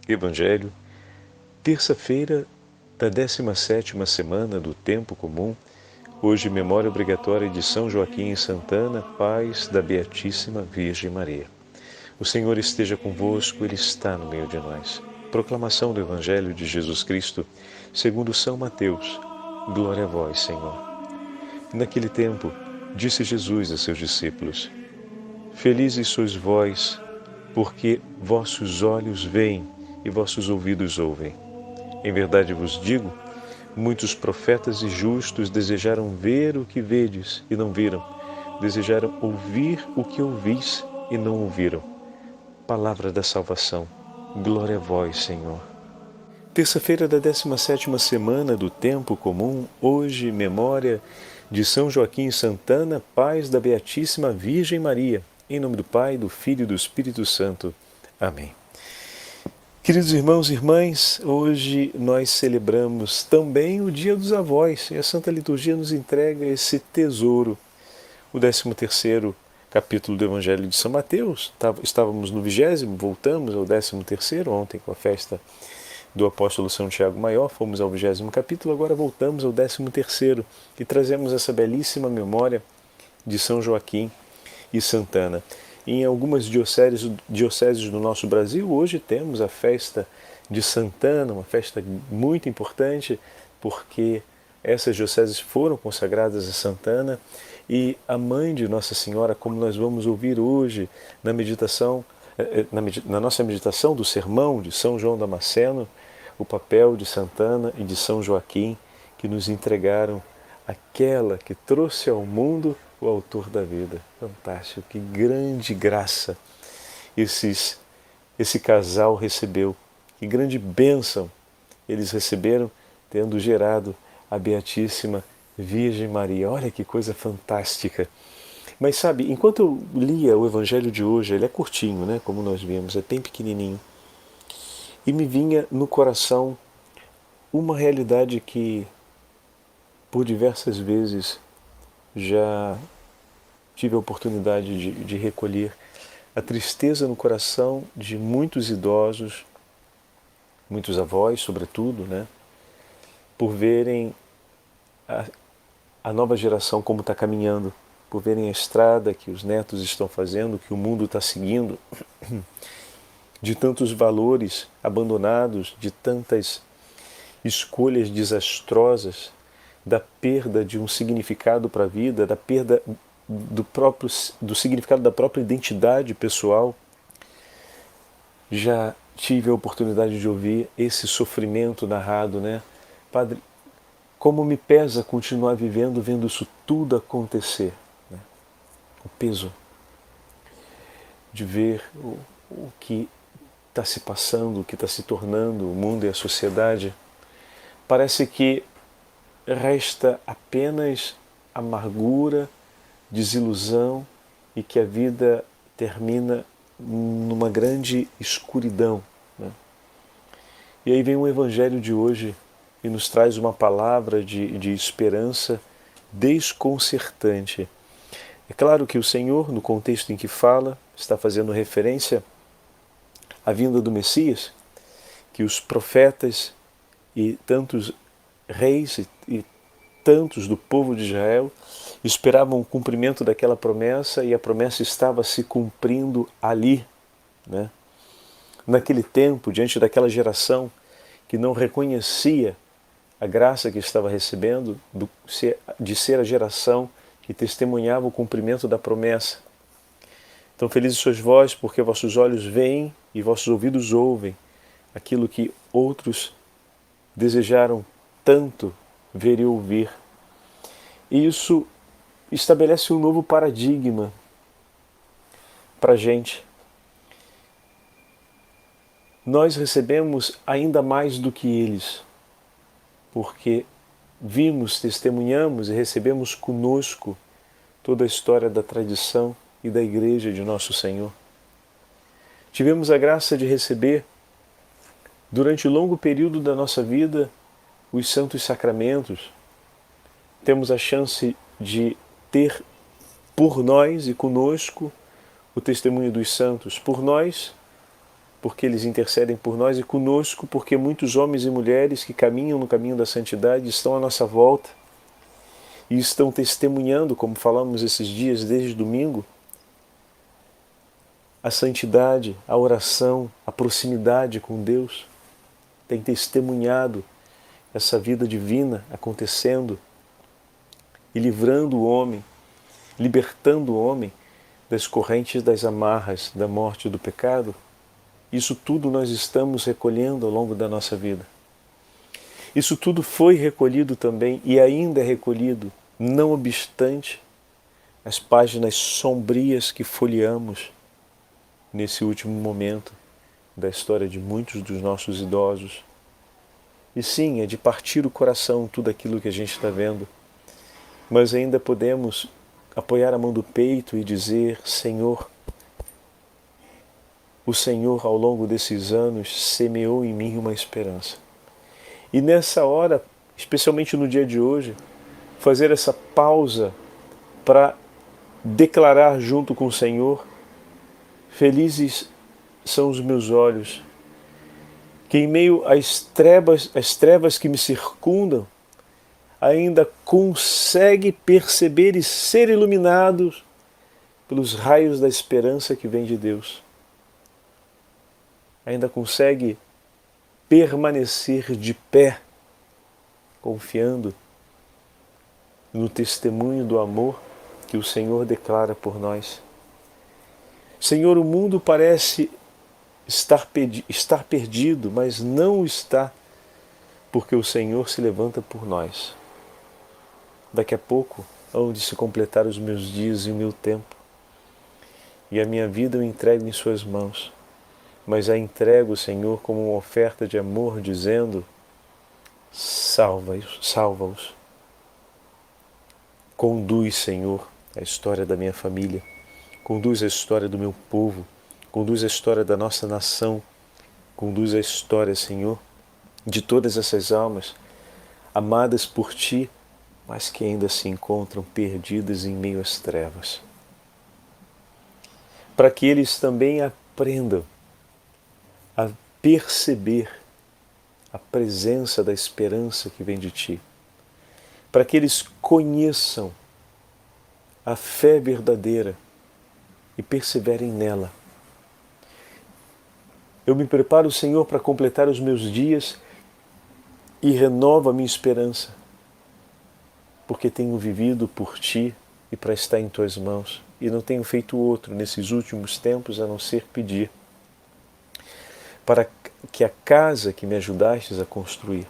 Evangelho, terça-feira da 17ª semana do Tempo Comum, hoje memória obrigatória de São Joaquim e Santana, pais da Beatíssima Virgem Maria. O Senhor esteja convosco, Ele está no meio de nós. Proclamação do Evangelho de Jesus Cristo, segundo São Mateus. Glória a vós, Senhor. Naquele tempo, disse Jesus a seus discípulos: Felizes sois vós, porque vossos olhos veem e vossos ouvidos ouvem. Em verdade vos digo, muitos profetas e justos desejaram ver o que vedes e não viram, desejaram ouvir o que ouvis e não ouviram. Palavra da salvação. Glória a vós, Senhor. Terça-feira da 17ª semana do Tempo Comum, hoje memória de São Joaquim e Santana, pais da Beatíssima Virgem Maria. Em nome do Pai, do Filho e do Espírito Santo. Amém. Queridos irmãos e irmãs, hoje nós celebramos também o Dia dos Avós e a Santa Liturgia nos entrega esse tesouro. O 13º capítulo do Evangelho de São Mateus, estávamos no 20º, voltamos ao 13º, ontem com a festa do apóstolo São Tiago Maior, fomos ao 20º capítulo, agora voltamos ao 13º e trazemos essa belíssima memória de São Joaquim e Santana. Em algumas dioceses do nosso Brasil, hoje temos a festa de Santana, uma festa muito importante, porque essas dioceses foram consagradas a Santana, e a mãe de Nossa Senhora, como nós vamos ouvir hoje na meditação, na nossa meditação do sermão de São João Damasceno, o papel de Santana e de São Joaquim, que nos entregaram aquela que trouxe ao mundo o autor da vida. Fantástico, que grande graça esse casal recebeu, que grande bênção eles receberam, tendo gerado a Beatíssima Virgem Maria. Olha que coisa fantástica. Mas sabe, enquanto eu lia o Evangelho de hoje, ele é curtinho, né? Como nós vimos, é bem pequenininho, e me vinha no coração uma realidade que por diversas vezes já tive a oportunidade de recolher, a tristeza no coração de muitos idosos, muitos avós, sobretudo, né, por verem a nova geração como está caminhando, por verem a estrada que os netos estão fazendo, que o mundo está seguindo, de tantos valores abandonados, de tantas escolhas desastrosas, da perda de um significado para a vida, da perda do significado da própria identidade pessoal. Já tive a oportunidade de ouvir esse sofrimento narrado, né? Padre, como me pesa continuar vivendo vendo isso tudo acontecer, né? O peso de ver o que está se passando, o que está se tornando o mundo e a sociedade. Parece que resta apenas amargura, desilusão, e que a vida termina numa grande escuridão, né? E aí vem o Evangelho de hoje e nos traz uma palavra de esperança desconcertante. É claro que o Senhor, no contexto em que fala, está fazendo referência à vinda do Messias, que os profetas e tantos reis e tantos do povo de Israel esperavam o cumprimento daquela promessa, e a promessa estava se cumprindo ali, né? Naquele tempo, diante daquela geração que não reconhecia a graça que estava recebendo de ser a geração que testemunhava o cumprimento da promessa. Então, felizes sois vós, porque vossos olhos veem e vossos ouvidos ouvem aquilo que outros desejaram tanto ver e ouvir. E isso estabelece um novo paradigma para a gente. Nós recebemos ainda mais do que eles, porque vimos, testemunhamos e recebemos conosco toda a história da tradição e da Igreja de Nosso Senhor. Tivemos a graça de receber, durante o longo período da nossa vida, os santos sacramentos. Temos a chance de ter por nós e conosco o testemunho dos santos, por nós, porque eles intercedem por nós, e conosco, porque muitos homens e mulheres que caminham no caminho da santidade estão à nossa volta e estão testemunhando, como falamos esses dias, desde domingo, a santidade, a oração, a proximidade com Deus. Tem testemunhado essa vida divina acontecendo e livrando o homem, libertando o homem das correntes das amarras da morte e do pecado. Isso tudo nós estamos recolhendo ao longo da nossa vida. Isso tudo foi recolhido também e ainda é recolhido, não obstante as páginas sombrias que folheamos nesse último momento da história de muitos dos nossos idosos. E sim, é de partir o coração tudo aquilo que a gente está vendo, mas ainda podemos apoiar a mão do peito e dizer: Senhor, o Senhor ao longo desses anos semeou em mim uma esperança. E nessa hora, especialmente no dia de hoje, fazer essa pausa para declarar junto com o Senhor: felizes são os meus olhos, que em meio às trevas que me circundam, ainda consegue perceber e ser iluminados pelos raios da esperança que vem de Deus. Ainda consegue permanecer de pé, confiando no testemunho do amor que o Senhor declara por nós. Senhor, o mundo parece estar perdido, mas não está, porque o Senhor se levanta por nós. Daqui a pouco, hão de se completar os meus dias e o meu tempo, e a minha vida eu entrego em suas mãos, mas a entrego, Senhor, como uma oferta de amor, dizendo: salva-os, salva-os. Conduz, Senhor, a história da minha família, conduz a história do meu povo, conduz a história da nossa nação, conduz a história, Senhor, de todas essas almas amadas por Ti, mas que ainda se encontram perdidas em meio às trevas. Para que eles também aprendam a perceber a presença da esperança que vem de Ti, para que eles conheçam a fé verdadeira e perseverem nela. Eu me preparo, Senhor, para completar os meus dias e renovo a minha esperança, porque tenho vivido por Ti e para estar em Tuas mãos, e não tenho feito outro nesses últimos tempos a não ser pedir para que a casa que me ajudastes a construir,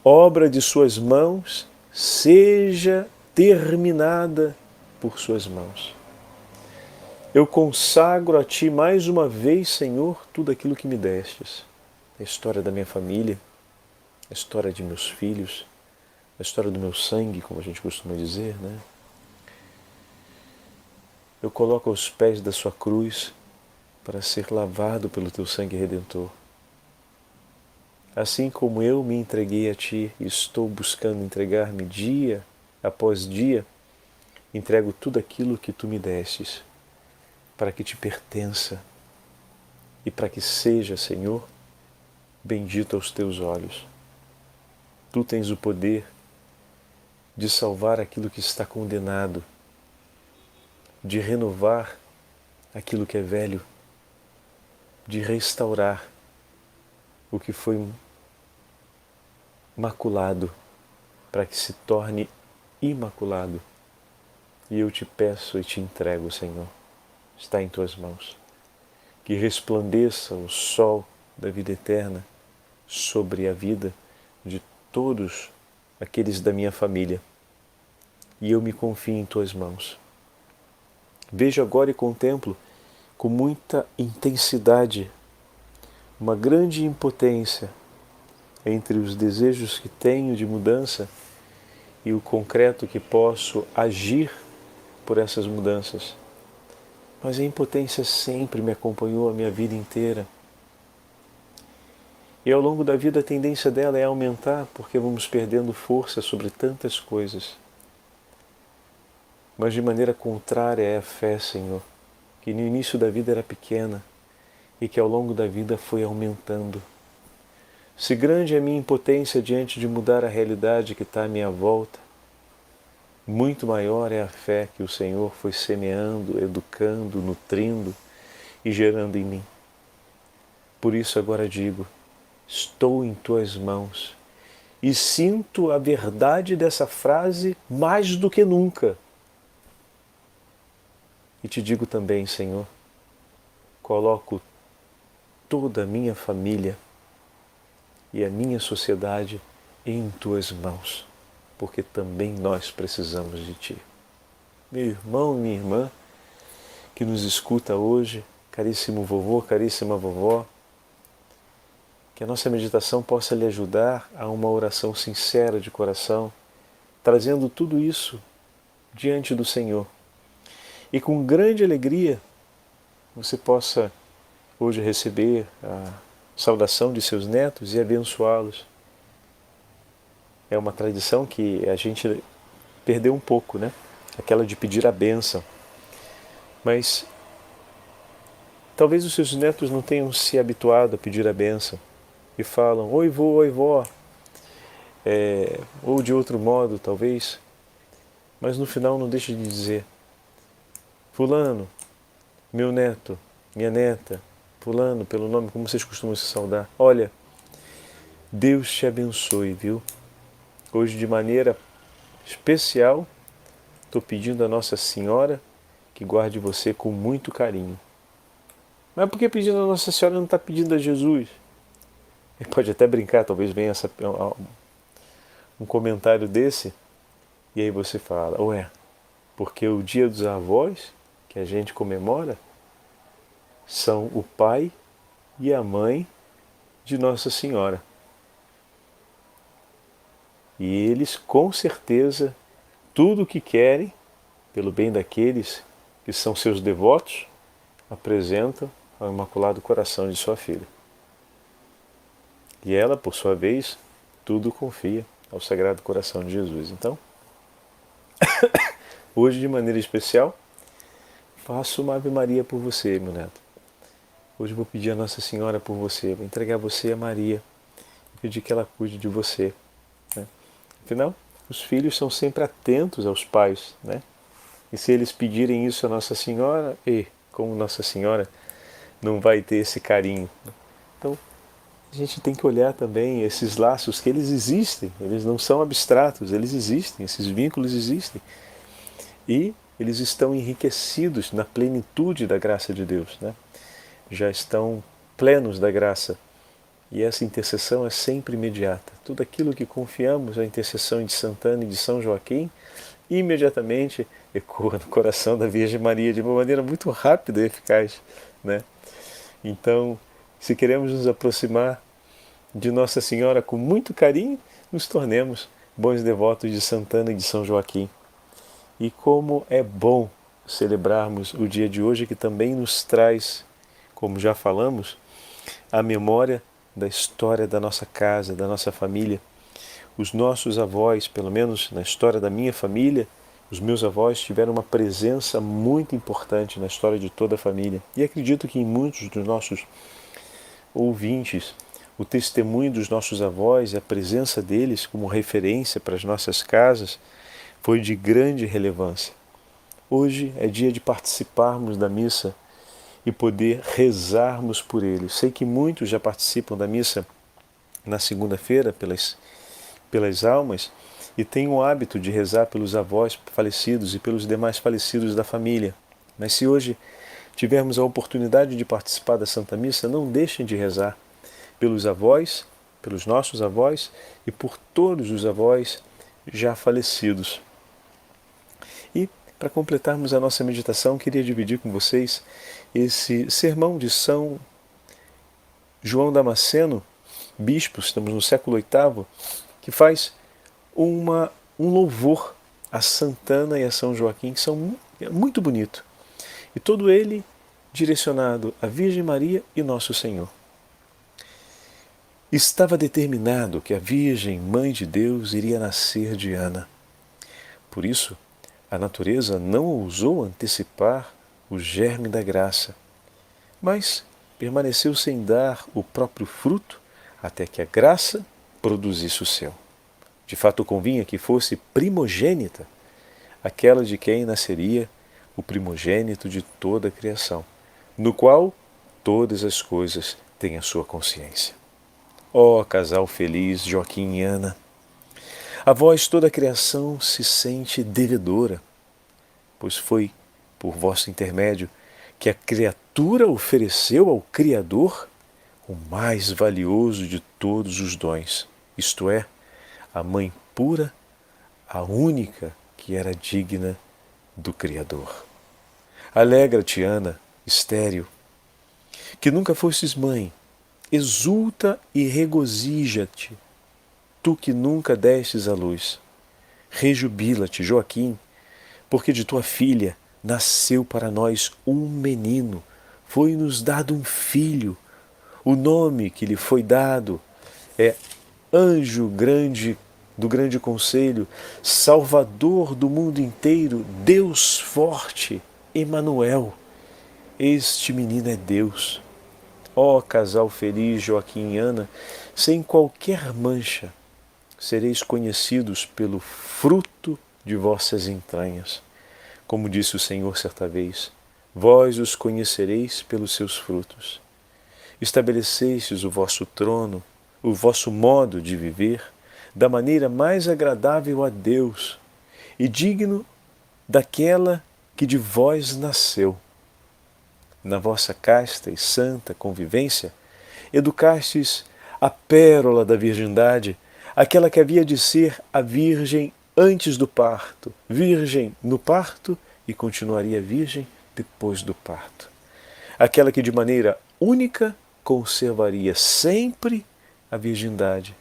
obra de Suas mãos, seja terminada por Suas mãos. Eu consagro a Ti mais uma vez, Senhor, tudo aquilo que me destes. A história da minha família, a história de meus filhos, a história do meu sangue, como a gente costuma dizer, né? Eu coloco aos pés da Sua cruz para ser lavado pelo Teu sangue redentor. Assim como eu me entreguei a Ti e estou buscando entregar-me dia após dia, entrego tudo aquilo que Tu me destes, para que Te pertença e para que seja, Senhor, bendito aos Teus olhos. Tu tens o poder de salvar aquilo que está condenado, de renovar aquilo que é velho, de restaurar o que foi maculado, para que se torne imaculado. E eu Te peço e Te entrego, Senhor, está em Tuas mãos. Que resplandeça o sol da vida eterna sobre a vida de todos aqueles da minha família. E eu me confio em Tuas mãos. Vejo agora e contemplo com muita intensidade uma grande impotência entre os desejos que tenho de mudança e o concreto que posso agir por essas mudanças. Mas a impotência sempre me acompanhou a minha vida inteira. E ao longo da vida a tendência dela é aumentar, porque vamos perdendo força sobre tantas coisas. Mas de maneira contrária é a fé, Senhor, que no início da vida era pequena e que ao longo da vida foi aumentando. Se grande é a minha impotência diante de mudar a realidade que está à minha volta, muito maior é a fé que o Senhor foi semeando, educando, nutrindo e gerando em mim. Por isso agora digo, estou em tuas mãos e sinto a verdade dessa frase mais do que nunca. E te digo também, Senhor, coloco toda a minha família e a minha sociedade em tuas mãos, porque também nós precisamos de ti. Meu irmão, minha irmã, que nos escuta hoje, caríssimo vovô, caríssima vovó, que a nossa meditação possa lhe ajudar a uma oração sincera de coração, trazendo tudo isso diante do Senhor. E com grande alegria você possa hoje receber a saudação de seus netos e abençoá-los. É uma tradição que a gente perdeu um pouco, né? Aquela de pedir a bênção. Mas talvez os seus netos não tenham se habituado a pedir a bênção e falam, oi vô, oi vó, ou de outro modo talvez, mas no final não deixe de dizer, fulano, meu neto, minha neta, fulano, pelo nome, como vocês costumam se saudar, olha, Deus te abençoe, viu? Hoje de maneira especial, estou pedindo a Nossa Senhora que guarde você com muito carinho. Mas por que pedindo a Nossa Senhora não está pedindo a Jesus? Ele pode até brincar, talvez venha um comentário desse, e aí você fala, ué, porque o Dia dos Avós, que a gente comemora, são o pai e a mãe de Nossa Senhora. E eles, com certeza, tudo o que querem, pelo bem daqueles que são seus devotos, apresentam ao Imaculado Coração de sua filha. E ela, por sua vez, tudo confia ao Sagrado Coração de Jesus. Então, hoje, de maneira especial, faço uma Ave Maria por você, meu neto. Hoje vou pedir a Nossa Senhora por você, vou entregar você a Maria, pedir que ela cuide de você. Né? Afinal, os filhos são sempre atentos aos pais, né? E se eles pedirem isso a Nossa Senhora, como Nossa Senhora não vai ter esse carinho? Então, a gente tem que olhar também esses laços que eles existem, eles não são abstratos, eles existem, esses vínculos existem. E eles estão enriquecidos na plenitude da graça de Deus, né? Já estão plenos da graça. E essa intercessão é sempre imediata. Tudo aquilo que confiamos à intercessão de Santana e de São Joaquim, imediatamente ecoa no coração da Virgem Maria de uma maneira muito rápida e eficaz, né? Então, se queremos nos aproximar de Nossa Senhora com muito carinho, nos tornemos bons devotos de Santana e de São Joaquim. E como é bom celebrarmos o dia de hoje, que também nos traz, como já falamos, a memória da história da nossa casa, da nossa família. Os nossos avós, pelo menos na história da minha família, os meus avós tiveram uma presença muito importante na história de toda a família. E acredito que em muitos dos nossos ouvintes, o testemunho dos nossos avós e a presença deles como referência para as nossas casas foi de grande relevância. Hoje é dia de participarmos da missa e poder rezarmos por eles. Sei que muitos já participam da missa na segunda-feira pelas almas e têm o hábito de rezar pelos avós falecidos e pelos demais falecidos da família. Mas se hoje tivermos a oportunidade de participar da Santa Missa, não deixem de rezar pelos avós, pelos nossos avós e por todos os avós já falecidos. E, para completarmos a nossa meditação, queria dividir com vocês esse sermão de São João Damasceno, bispo, estamos no século VIII, que faz um louvor a Santana e a São Joaquim, que são muito bonito. E todo ele direcionado à Virgem Maria e Nosso Senhor. Estava determinado que a Virgem, Mãe de Deus, iria nascer de Ana. Por isso, a natureza não ousou antecipar o germe da graça, mas permaneceu sem dar o próprio fruto até que a graça produzisse o seu. De fato, convinha que fosse primogênita, aquela de quem nasceria o primogênito de toda a criação, no qual todas as coisas têm a sua consciência. Ó casal feliz, Joaquim e Ana! A vós toda a criação se sente devedora, pois foi por vosso intermédio que a criatura ofereceu ao Criador o mais valioso de todos os dons, isto é, a mãe pura, a única que era digna do Criador. Alegra-te, Ana, estéril, que nunca fostes mãe, exulta e regozija-te, tu que nunca destes à luz. Rejubila-te, Joaquim, porque de tua filha nasceu para nós um menino, foi-nos dado um filho. O nome que lhe foi dado é Anjo grande do grande conselho, Salvador do mundo inteiro, Deus forte, Emanuel. Este menino é Deus. Ó casal feliz, Joaquim e Ana, sem qualquer mancha, sereis conhecidos pelo fruto de vossas entranhas. Como disse o Senhor certa vez, vós os conhecereis pelos seus frutos. Estabelecestes o vosso trono, o vosso modo de viver, da maneira mais agradável a Deus e digno daquela que de vós nasceu. Na vossa casta e santa convivência, educastes a pérola da virgindade, aquela que havia de ser a virgem antes do parto, virgem no parto e continuaria virgem depois do parto. Aquela que de maneira única conservaria sempre a virgindade,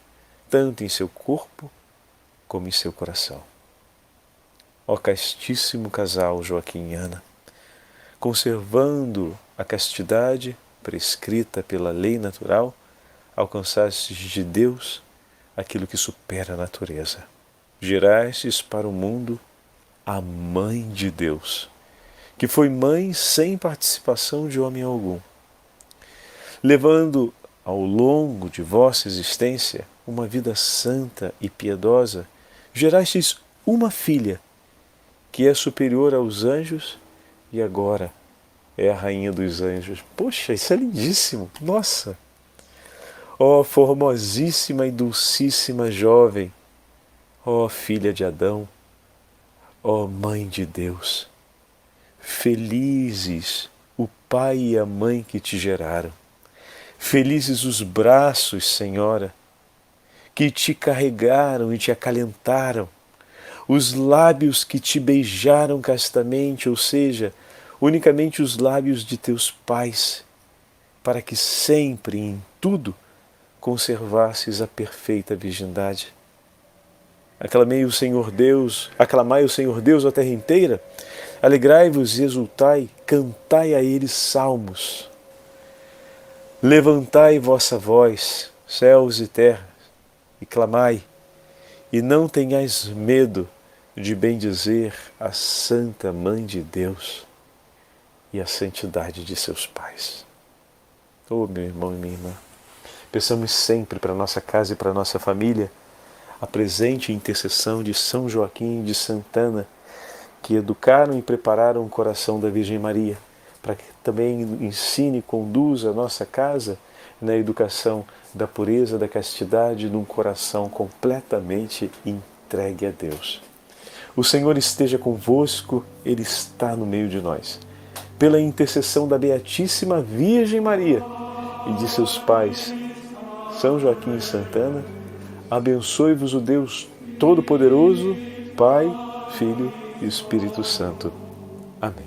tanto em seu corpo como em seu coração. Ó castíssimo casal Joaquim e Ana, conservando a castidade prescrita pela lei natural, alcançastes de Deus aquilo que supera a natureza. Gerastes para o mundo a Mãe de Deus, que foi mãe sem participação de homem algum, levando ao longo de vossa existência uma vida santa e piedosa, gerastes uma filha, que é superior aos anjos e agora é a rainha dos anjos. Poxa, isso é lindíssimo! Nossa! Ó formosíssima e dulcíssima jovem, ó filha de Adão, ó Mãe de Deus, felizes o pai e a mãe que te geraram, felizes os braços, Senhora, que te carregaram e te acalentaram, os lábios que te beijaram castamente, ou seja, unicamente os lábios de teus pais, para que sempre, em tudo, conservasses a perfeita virgindade. Aclamai o Senhor Deus, a terra inteira, alegrai-vos e exultai, cantai a Ele salmos. Levantai vossa voz, céus e terras, e clamai, e não tenhais medo de bendizer a Santa Mãe de Deus e a santidade de seus pais. Oh, meu irmão e minha irmã, peçamos sempre para nossa casa e para nossa família a presente intercessão de São Joaquim e de Santa Ana, que educaram e prepararam o coração da Virgem Maria, para que também ensine e conduza a nossa casa na educação da pureza, da castidade, num coração completamente entregue a Deus. O Senhor esteja convosco, Ele está no meio de nós. Pela intercessão da Beatíssima Virgem Maria e de seus pais, São Joaquim e Santa Ana, abençoe-vos o Deus Todo-Poderoso, Pai, Filho e Espírito Santo. Amém.